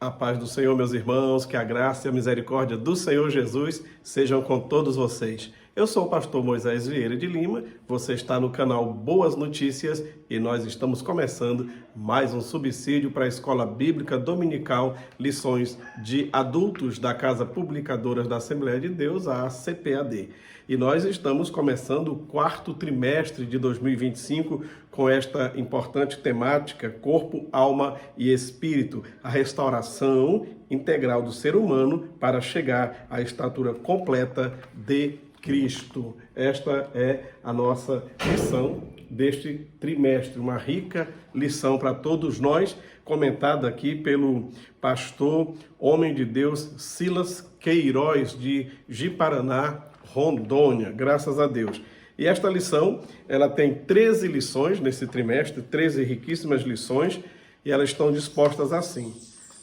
A paz do Senhor, meus irmãos, que a graça e a misericórdia do Senhor Jesus sejam com todos vocês. Eu sou o pastor Moisés Vieira de Lima, você está no canal Boas Notícias e nós estamos começando mais um subsídio para a Escola Bíblica Dominical, lições de adultos da Casa Publicadoras da Assembleia de Deus, a CPAD. E nós estamos começando o quarto trimestre de 2025 com esta importante temática, corpo, alma e espírito, a restauração integral do ser humano para chegar à estatura completa de Cristo. Esta é a nossa lição deste trimestre, uma rica lição para todos nós, comentada aqui pelo pastor, homem de Deus, Silas Queiroz, de Ji-Paraná, Rondônia, graças a Deus. E esta lição, ela tem 13 lições nesse trimestre, 13 riquíssimas lições, e elas estão dispostas assim.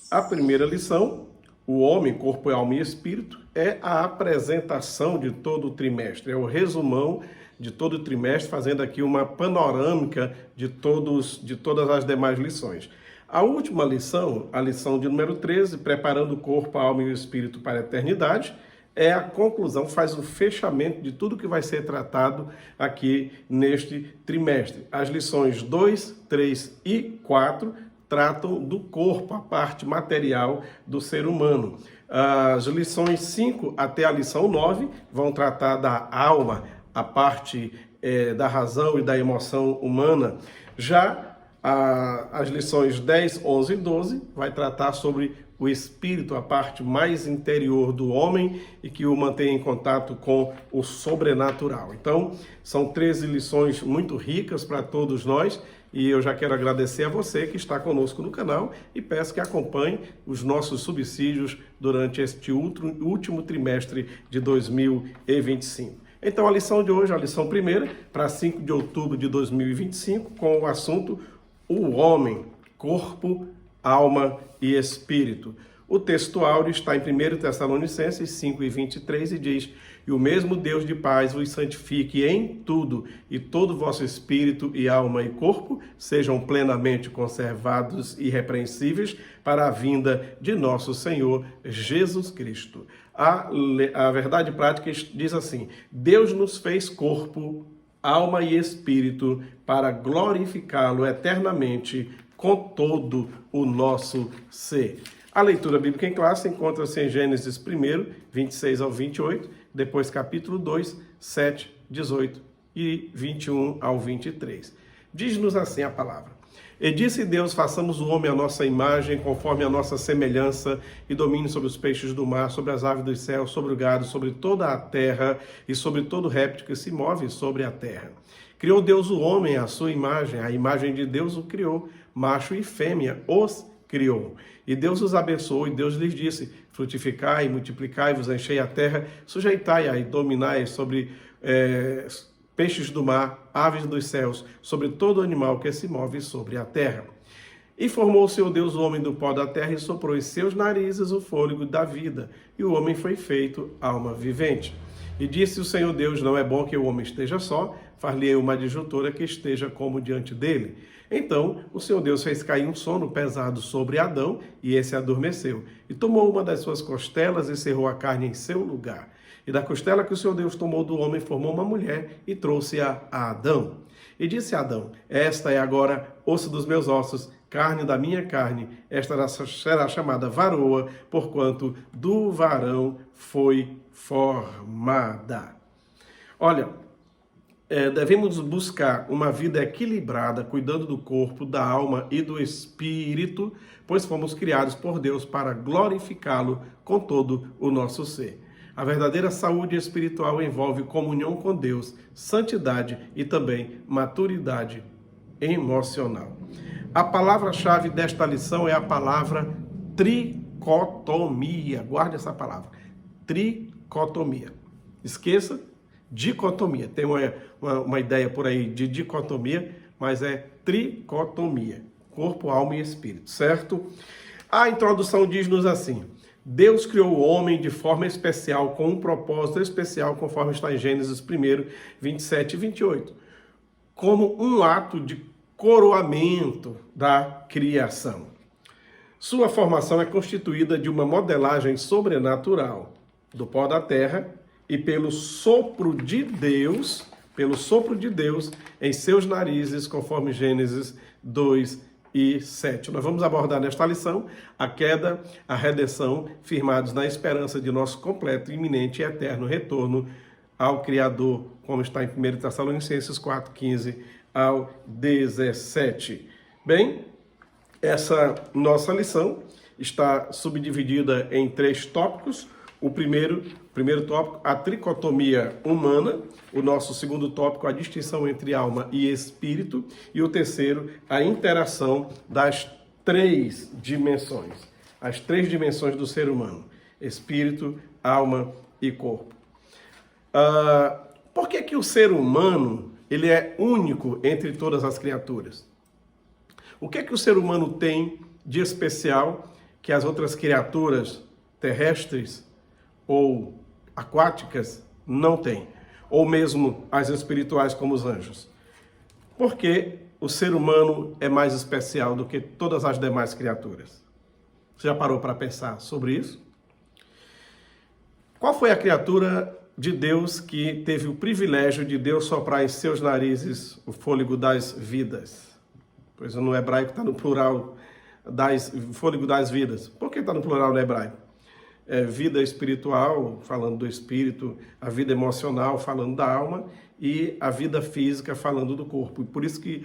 A primeira lição, o homem, corpo, alma e espírito, é a apresentação de todo o trimestre, é o resumão de todo o trimestre, fazendo aqui uma panorâmica de todas as demais lições. A última lição, a lição de número 13, preparando o corpo, a alma e o espírito para a eternidade, é a conclusão, faz o fechamento de tudo que vai ser tratado aqui neste trimestre. As lições 2, 3 e 4 tratam do corpo, a parte material do ser humano. As lições 5 até a lição 9 vão tratar da alma, a parte da razão e da emoção humana. Já as lições 10, 11 e 12 vai tratar sobre o espírito, a parte mais interior do homem e que o mantém em contato com o sobrenatural. Então, são 13 lições muito ricas para todos nós e eu já quero agradecer a você que está conosco no canal e peço que acompanhe os nossos subsídios durante este último trimestre de 2025. Então, a lição de hoje, a lição primeira, para 5 de outubro de 2025, com o assunto o homem, corpo, alma e espírito. O texto áureo está em 1 Tessalonicenses 5:23 e diz: "E o mesmo Deus de paz vos santifique em tudo, e todo o vosso espírito e alma e corpo sejam plenamente conservados e irrepreensíveis para a vinda de nosso Senhor Jesus Cristo." A verdade prática diz assim: Deus nos fez corpo, alma e espírito para glorificá-lo eternamente com todo o nosso ser. A leitura bíblica em classe encontra-se em Gênesis 1, 26 ao 28, depois capítulo 2, 7, 18 e 21 ao 23. Diz-nos assim a palavra: "E disse Deus, façamos o homem à nossa imagem, conforme a nossa semelhança, e domine sobre os peixes do mar, sobre as aves dos céus, sobre o gado, sobre toda a terra, e sobre todo réptil que se move sobre a terra. Criou Deus o homem à sua imagem, a imagem de Deus o criou, macho e fêmea os criou. E Deus os abençoou, e Deus lhes disse: frutificai, multiplicai-vos, enchei a terra, sujeitai-a e dominai sobre peixes do mar, aves dos céus, sobre todo animal que se move sobre a terra. E formou o Senhor Deus o homem do pó da terra e soprou em seus narizes o fôlego da vida, e o homem foi feito alma vivente. E disse o Senhor Deus: não é bom que o homem esteja só, far-lhe-ei uma adjutora que esteja como diante dele. Então o Senhor Deus fez cair um sono pesado sobre Adão, e esse adormeceu. E tomou uma das suas costelas e cerrou a carne em seu lugar. E da costela que o Senhor Deus tomou do homem, formou uma mulher e trouxe-a a Adão. E disse a Adão: esta é agora osso dos meus ossos, carne da minha carne, esta será chamada varoa, porquanto do varão foi formada." Olha, devemos buscar uma vida equilibrada, cuidando do corpo, da alma e do espírito, pois fomos criados por Deus para glorificá-lo com todo o nosso ser. A verdadeira saúde espiritual envolve comunhão com Deus, santidade e também maturidade emocional. A palavra-chave desta lição é a palavra tricotomia. Guarde essa palavra. Tricotomia. Esqueça dicotomia. Tem uma ideia por aí de dicotomia, mas é tricotomia. Corpo, alma e espírito, certo? A introdução diz-nos assim: Deus criou o homem de forma especial, com um propósito especial, conforme está em Gênesis 1, 27 e 28, como um ato de coroamento da criação. Sua formação é constituída de uma modelagem sobrenatural do pó da terra e pelo sopro de Deus em seus narizes, conforme Gênesis 2:7. Nós vamos abordar nesta lição a queda, a redenção, firmados na esperança de nosso completo, iminente e eterno retorno ao Criador, como está em 1 Tessalonicenses 4:15 ao 17. Bem, essa nossa lição está subdividida em 3 tópicos. O primeiro tópico, a tricotomia humana. O nosso segundo tópico, a distinção entre alma e espírito. E o terceiro, a interação das 3 dimensões. As 3 dimensões do ser humano. Espírito, alma e corpo. Por que o ser humano ele é único entre todas as criaturas? O que o ser humano tem de especial que as outras criaturas terrestres ou aquáticas não têm? Ou mesmo as espirituais como os anjos? Porque o ser humano é mais especial do que todas as demais criaturas. Você já parou para pensar sobre isso? Qual foi a criatura de Deus que teve o privilégio de Deus soprar em seus narizes o fôlego das vidas? Pois no hebraico está no plural, fôlego das vidas. Por que está no plural no hebraico? Vida espiritual, falando do espírito, a vida emocional, falando da alma, e a vida física, falando do corpo. E por isso que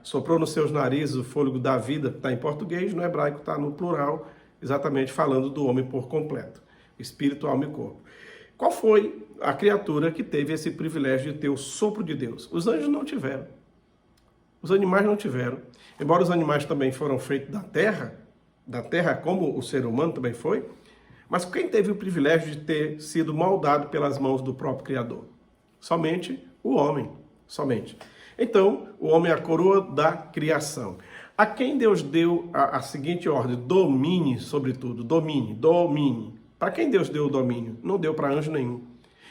soprou nos seus narizes o fôlego da vida, está em português, no hebraico está no plural, exatamente falando do homem por completo. Espírito, alma e corpo. Qual foi a criatura que teve esse privilégio de ter o sopro de Deus? Os anjos não tiveram. Os animais não tiveram. Embora os animais também foram feitos da terra como o ser humano também foi, mas quem teve o privilégio de ter sido moldado pelas mãos do próprio Criador? Somente o homem, somente. Então, o homem é a coroa da criação. A quem Deus deu a seguinte ordem: domine sobre tudo, domine. Para quem Deus deu o domínio? Não deu para anjo nenhum.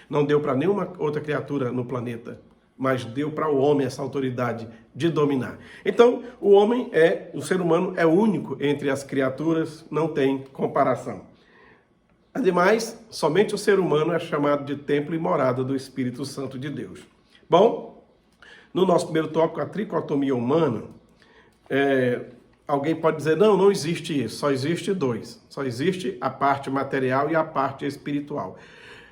Não deu para nenhuma outra criatura no planeta. Mas deu para o homem essa autoridade de dominar. Então, o ser humano é único entre as criaturas, não tem comparação. Ademais, somente o ser humano é chamado de templo e morada do Espírito Santo de Deus. Bom, no nosso primeiro tópico, a tricotomia humana, alguém pode dizer, não existe isso, só existe 2. Só existe a parte material e a parte espiritual.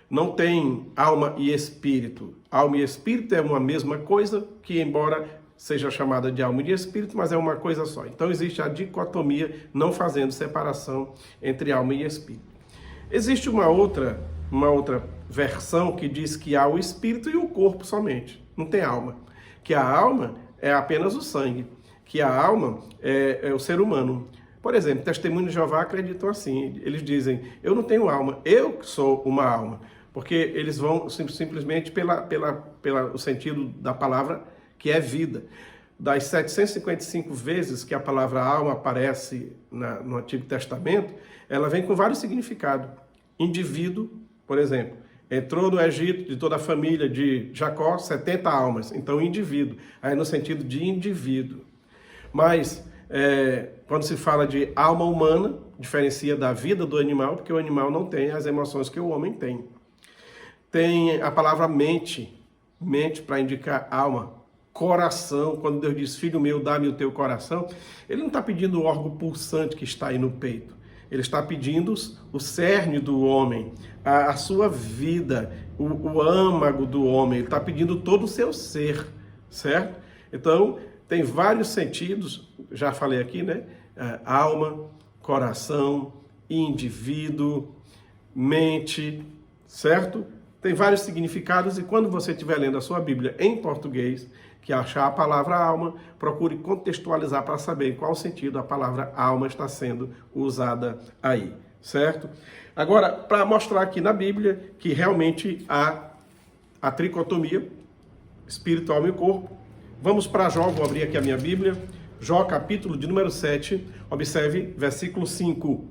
Não tem alma e espírito. Alma e espírito é uma mesma coisa, que embora seja chamada de alma e de espírito, mas é uma coisa só. Então existe a dicotomia, não fazendo separação entre alma e espírito. Existe uma outra versão que diz que há o espírito e o corpo somente, não tem alma. Que a alma é apenas o sangue, que a alma é o ser humano. Por exemplo, testemunhos de Jeová acreditam assim, eles dizem, eu não tenho alma, eu sou uma alma. Porque eles vão simplesmente pelo sentido da palavra, que é vida. Das 755 vezes que a palavra alma aparece no Antigo Testamento, ela vem com vários significados. Indivíduo, por exemplo, entrou no Egito, de toda a família de Jacó, 70 almas. Então, indivíduo. Aí no sentido de indivíduo. Mas, quando se fala de alma humana, diferencia da vida do animal, porque o animal não tem as emoções que o homem tem. Tem a palavra mente para indicar alma. Coração, quando Deus diz, filho meu, dá-me o teu coração, ele não está pedindo o órgão pulsante que está aí no peito. Ele está pedindo o cerne do homem, a sua vida, o âmago do homem. Ele está pedindo todo o seu ser, certo? Então, tem vários sentidos, já falei aqui, né? Alma, coração, indivíduo, mente, certo? Tem vários significados e quando você estiver lendo a sua Bíblia em português, que achar a palavra alma, procure contextualizar para saber em qual sentido a palavra alma está sendo usada aí, certo? Agora, para mostrar aqui na Bíblia que realmente há a tricotomia, espírito, alma e corpo, vamos para Jó, vou abrir aqui a minha Bíblia, Jó capítulo de número 7, observe versículo 5.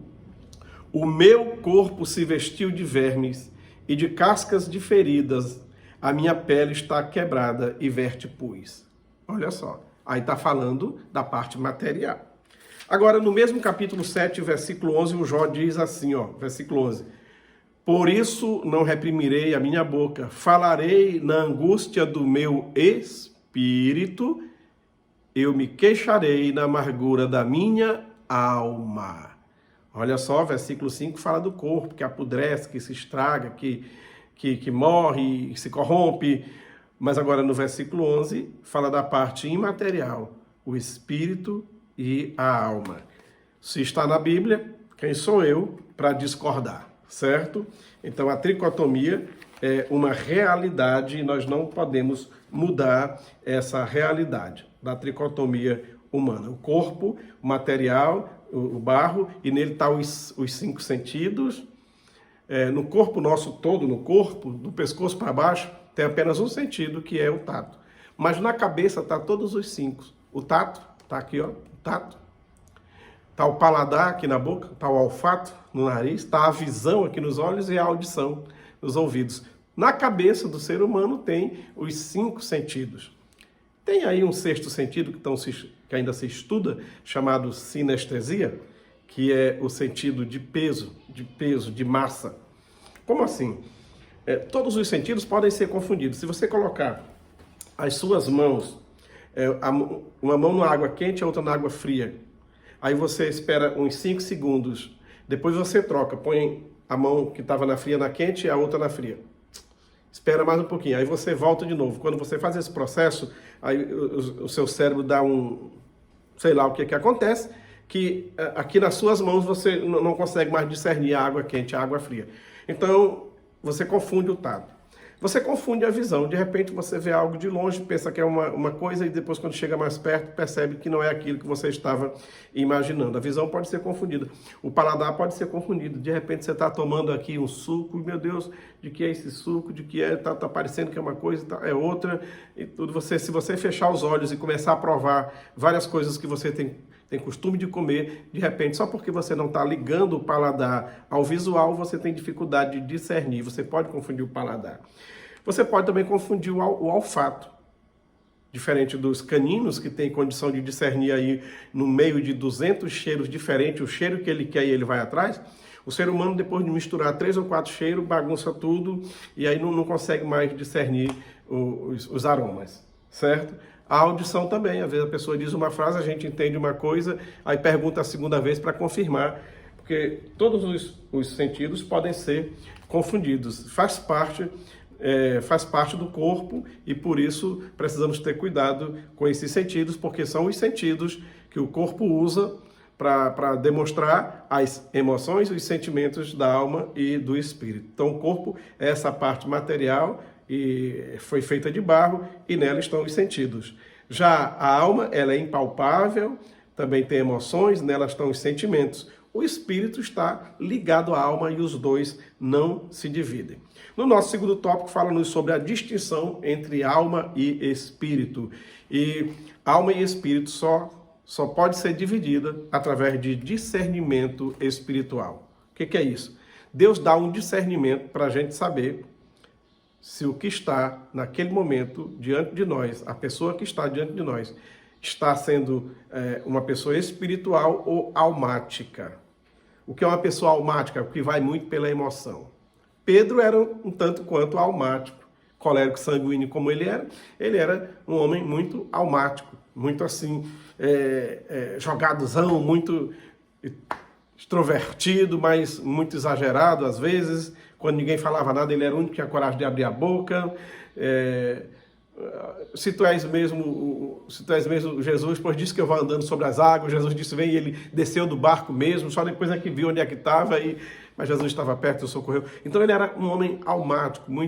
O meu corpo se vestiu de vermes e de cascas de feridas, a minha pele está quebrada e verte pus. Olha só, aí está falando da parte material. Agora, no mesmo capítulo 7, versículo 11, o Jó diz assim, ó, versículo 11: por isso não reprimirei a minha boca, falarei na angústia do meu espírito, eu me queixarei na amargura da minha alma. Olha só, versículo 5 fala do corpo, que apodrece, que se estraga, que morre, se corrompe. Mas agora no versículo 11 fala da parte imaterial, o espírito e a alma. Se está na Bíblia, quem sou eu para discordar, certo? Então a tricotomia é uma realidade e nós não podemos mudar essa realidade da tricotomia humana. O corpo, o material, o barro, e nele estão os 5 sentidos. No corpo nosso todo, no corpo, do pescoço para baixo, tem apenas um sentido, que é o tato. Mas na cabeça está todos os 5. O tato, está aqui, ó, o tato. Está o paladar aqui na boca, está o olfato no nariz, está a visão aqui nos olhos e a audição nos ouvidos. Na cabeça do ser humano tem os 5 sentidos. Tem aí um 6º sentido que ainda se estuda, chamado sinestesia, que é o sentido de peso, de massa. Como assim? Todos os sentidos podem ser confundidos. Se você colocar as suas mãos, uma mão na água quente e a outra na água fria, aí você espera uns 5 segundos, depois você troca, põe a mão que estava na fria na quente e a outra na fria. Espera mais um pouquinho, aí você volta de novo. Quando você faz esse processo, aí o seu cérebro dá sei lá o que acontece, que aqui nas suas mãos você não consegue mais discernir a água quente e a água fria. Então, você confunde o tato. Você confunde a visão. De repente, você vê algo de longe, pensa que é uma coisa, e depois, quando chega mais perto, percebe que não é aquilo que você estava imaginando. A visão pode ser confundida. O paladar pode ser confundido. De repente, você está tomando aqui um suco, e, meu Deus, de que é esse suco? De que é? Tá parecendo que é uma coisa, é outra. E tudo. Se você fechar os olhos e começar a provar várias coisas que você tem costume de comer, de repente, só porque você não está ligando o paladar ao visual, você tem dificuldade de discernir. Você pode confundir o paladar. Você pode também confundir o olfato. Diferente dos caninos, que tem condição de discernir aí no meio de 200 cheiros diferentes, o cheiro que ele quer e ele vai atrás. O ser humano, depois de misturar 3 ou 4 cheiros, bagunça tudo e aí não consegue mais discernir os aromas, certo? A audição também, às vezes a pessoa diz uma frase, a gente entende uma coisa, aí pergunta a segunda vez para confirmar, porque todos os sentidos podem ser confundidos. Faz parte do corpo e por isso precisamos ter cuidado com esses sentidos, porque são os sentidos que o corpo usa para demonstrar as emoções e os sentimentos da alma e do espírito. Então o corpo é essa parte material e foi feita de barro e nela estão os sentidos. Já a alma, ela é impalpável, também tem emoções, nela estão os sentimentos. O espírito está ligado à alma e os dois não se dividem. No nosso segundo tópico, fala-nos sobre a distinção entre alma e espírito. E alma e espírito só pode ser dividida através de discernimento espiritual. O que é isso? Deus dá um discernimento para a gente saber se o que está naquele momento diante de nós, a pessoa que está diante de nós, está sendo uma pessoa espiritual ou almática. O que é uma pessoa almática? O que vai muito pela emoção. Pedro era um tanto quanto almático, colérico sanguíneo como ele era um homem muito almático, muito assim, jogadozão, muito extrovertido, mas muito exagerado às vezes. Quando ninguém falava nada, ele era o único que tinha coragem de abrir a boca. Se tu és mesmo Jesus, pois disse que eu vou andando sobre as águas. Jesus disse, vem, e ele desceu do barco mesmo, só depois é que viu onde é que estava, mas Jesus estava perto e o socorreu. Então ele era um homem almático, não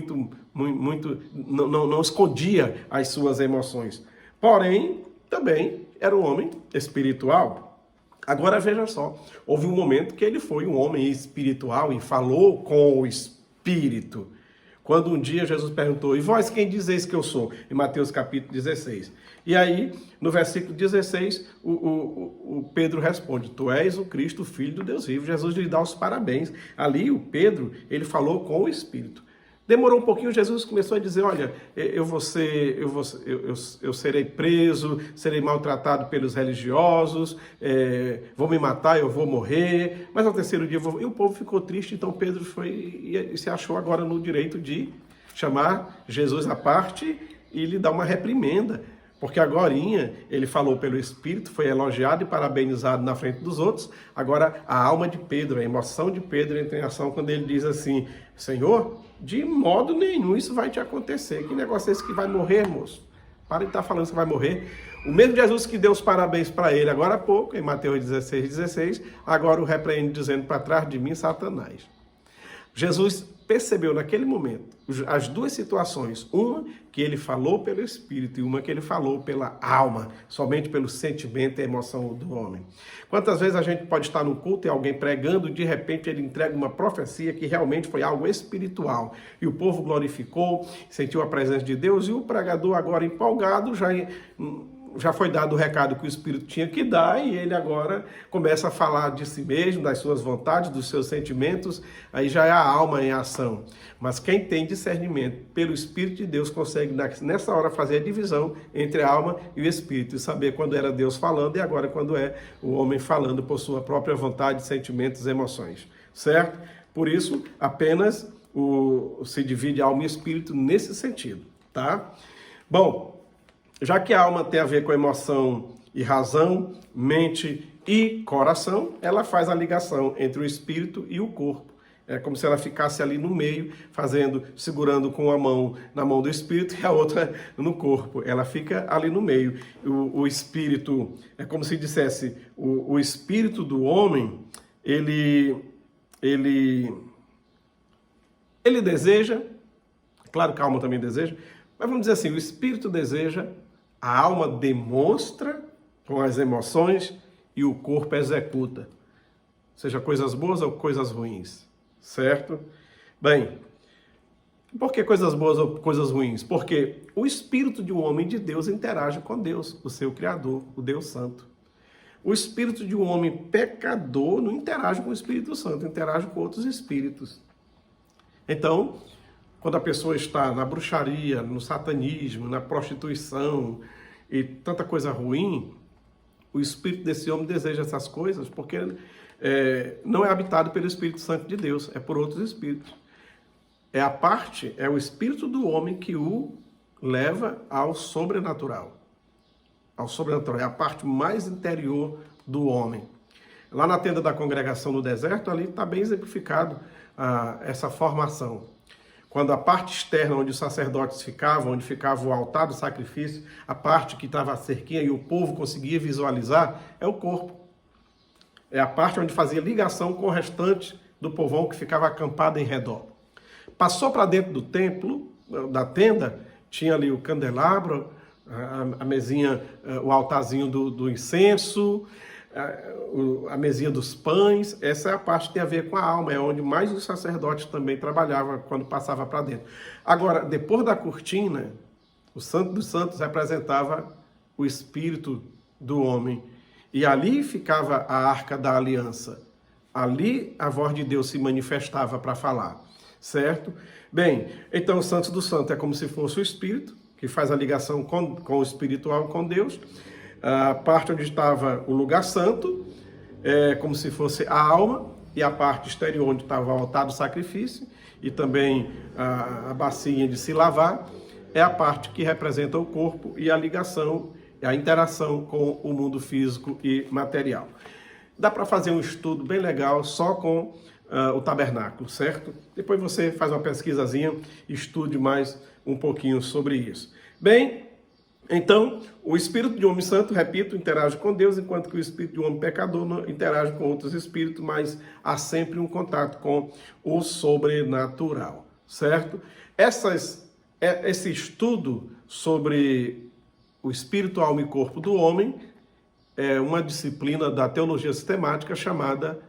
escondia as suas emoções. Porém, também era um homem espiritual. Agora veja só, houve um momento que ele foi um homem espiritual e falou com o Espírito. Quando um dia Jesus perguntou, e vós quem dizeis que eu sou? Em Mateus capítulo 16. E aí, no versículo 16, o Pedro responde, tu és o Cristo, o Filho do Deus vivo. Jesus lhe dá os parabéns. Ali o Pedro, ele falou com o Espírito. Demorou um pouquinho, Jesus começou a dizer, olha, eu serei preso, serei maltratado pelos religiosos, vou me matar, eu vou morrer, mas ao terceiro dia eu vou... E o povo ficou triste, então Pedro foi e se achou agora no direito de chamar Jesus à parte e lhe dar uma reprimenda. Porque agorinha ele falou pelo Espírito, foi elogiado e parabenizado na frente dos outros. Agora a alma de Pedro, a emoção de Pedro entra em ação quando ele diz assim, Senhor, de modo nenhum isso vai te acontecer. Que negócio é esse que vai morrer, moço? Para de estar falando que vai morrer. O mesmo Jesus que deu os parabéns para ele agora há pouco, em Mateus 16, agora o repreende dizendo, para trás de mim, Satanás. Jesus percebeu naquele momento as duas situações, uma que ele falou pelo Espírito e uma que ele falou pela alma, somente pelo sentimento e emoção do homem. Quantas vezes a gente pode estar no culto e alguém pregando, de repente ele entrega uma profecia que realmente foi algo espiritual, e o povo glorificou, sentiu a presença de Deus, e o pregador agora empolgado já foi dado o recado que o Espírito tinha que dar e ele agora começa a falar de si mesmo, das suas vontades, dos seus sentimentos, aí já é a alma em ação. Mas quem tem discernimento pelo Espírito de Deus consegue nessa hora fazer a divisão entre a alma e o Espírito e saber quando era Deus falando e agora quando é o homem falando por sua própria vontade, sentimentos e emoções, certo? Por isso, apenas se divide alma e Espírito nesse sentido, tá? Bom, já que a alma tem a ver com emoção e razão, mente e coração, ela faz a ligação entre o espírito e o corpo. É como se ela ficasse ali no meio, segurando com a mão na mão do espírito e a outra no corpo. Ela fica ali no meio. O espírito, é como se dissesse, o espírito do homem, ele deseja, claro que a alma também deseja, mas vamos dizer assim, o espírito deseja, a alma demonstra com as emoções e o corpo executa. Seja coisas boas ou coisas ruins, certo? Bem, por que coisas boas ou coisas ruins? Porque o espírito de um homem de Deus interage com Deus, o seu Criador, o Deus Santo. O espírito de um homem pecador não interage com o Espírito Santo, interage com outros espíritos. Então, quando a pessoa está na bruxaria, no satanismo, na prostituição e tanta coisa ruim, o espírito desse homem deseja essas coisas porque não é habitado pelo Espírito Santo de Deus, é por outros espíritos. É o espírito do homem que o leva ao sobrenatural. Ao sobrenatural, é a parte mais interior do homem. Lá na tenda da congregação no deserto, ali está bem exemplificado essa formação. Quando a parte externa, onde os sacerdotes ficavam, onde ficava o altar do sacrifício, a parte que estava a cerquinha e o povo conseguia visualizar, é o corpo. É a parte onde fazia ligação com o restante do povão que ficava acampado em redor. Passou para dentro do templo, da tenda, tinha ali o candelabro, a mesinha, o altarzinho do incenso, a mesinha dos pães. Essa é a parte que tem a ver com a alma, é onde mais os sacerdotes também trabalhavam quando passava para dentro. Agora, depois da cortina, o Santo dos Santos representava o espírito do homem. E ali ficava a Arca da Aliança. Ali a voz de Deus se manifestava para falar, certo? Bem, então o Santo dos Santos é como se fosse o espírito, que faz a ligação com o espiritual, com Deus. A parte onde estava o lugar santo, é como se fosse a alma, e a parte exterior onde estava o altar do sacrifício, e também a bacia de se lavar, é a parte que representa o corpo e a ligação, a interação com o mundo físico e material. Dá para fazer um estudo bem legal só com o tabernáculo, certo? Depois você faz uma pesquisazinha, estude mais um pouquinho sobre isso. Bem, então, o espírito de um homem santo, repito, interage com Deus, enquanto que o espírito de um homem pecador não interage com outros espíritos, mas há sempre um contato com o sobrenatural, certo? Esse estudo sobre o espírito, alma e corpo do homem é uma disciplina da teologia sistemática chamada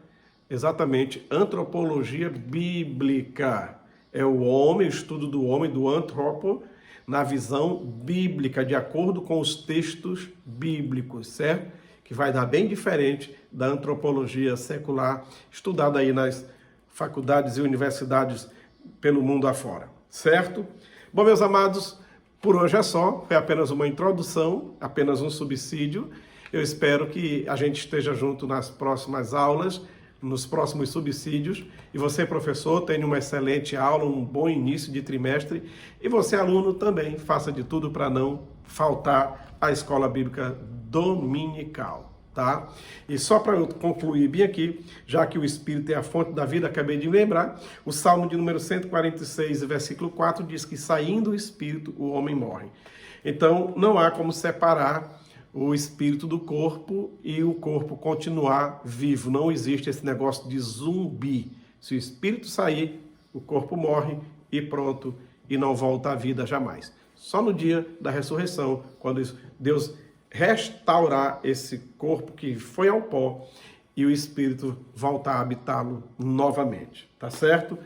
exatamente antropologia bíblica. É o homem, o estudo do homem, do antropo, na visão bíblica, de acordo com os textos bíblicos, certo? Que vai dar bem diferente da antropologia secular, estudada aí nas faculdades e universidades pelo mundo afora. certo? Bom, meus amados, por hoje é só, foi apenas uma introdução, apenas um subsídio. Eu espero que a gente esteja junto nas próximas aulas, nos próximos subsídios. E você, professor, tenha uma excelente aula, um bom início de trimestre. E você, aluno, também faça de tudo para não faltar à escola bíblica dominical, tá? E só para eu concluir bem aqui, já que o Espírito é a fonte da vida, acabei de lembrar, o Salmo de número 146, versículo 4, diz que saindo o Espírito, o homem morre. Então, não há como separar o espírito do corpo e o corpo continuar vivo. Não existe esse negócio de zumbi. Se o espírito sair, o corpo morre e pronto, e não volta à vida jamais. Só no dia da ressurreição, quando Deus restaurar esse corpo que foi ao pó e o espírito voltar a habitá-lo novamente. Tá certo?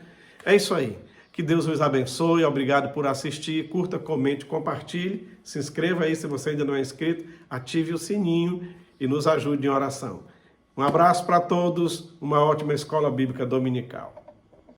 É isso aí. Que Deus os abençoe, obrigado por assistir, curta, comente, compartilhe, se inscreva aí se você ainda não é inscrito, ative o sininho e nos ajude em oração. Um abraço para todos, uma ótima escola bíblica dominical.